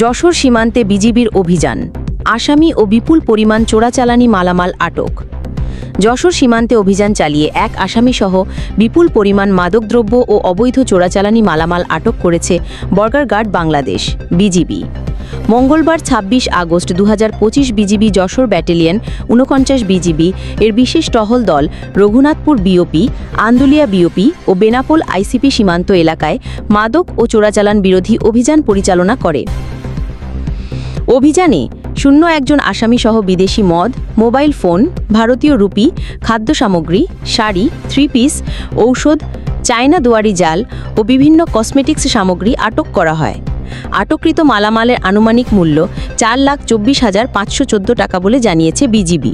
যশোর সীমান্তে বিজিবির অভিযান, আসামি ও বিপুল পরিমাণ চোরাচালানি মালামাল আটক। যশোর সীমান্তে অভিযান চালিয়ে এক আসামিসহ বিপুল পরিমাণ মাদকদ্রব্য ও অবৈধ চোরাচালানি মালামাল আটক করেছে বর্ডার গার্ড বাংলাদেশ বিজিবি। মঙ্গলবার ২৬ August ২০২৫ BGB Jessore battalion ৪৯ BGB এর বিশেষ টহল দল রঘুনাথপুর বিওপি, আন্দুলিয়া বিওপি ও বেনাপোল আইসিপি সীমান্ত এলাকায় মাদক ও চোরাচালান বিরোধী অভিযান পরিচালনা করে। অভিযানে ০১ আসামিসহ বিদেশি মদ, মোবাইল ফোন, ভারতীয় রুপি, খাদ্য সামগ্রী, শাড়ি, ৩ পিস, ঔষধ, চায়না দুয়ারি জাল ও বিভিন্ন কসমেটিক্স সামগ্রী আটক করা হয়। আটককৃত মালামালের আনুমানিক মূল্য ৪,২৪,৫১৪ টাকা বলে জানিয়েছে বিজিবি।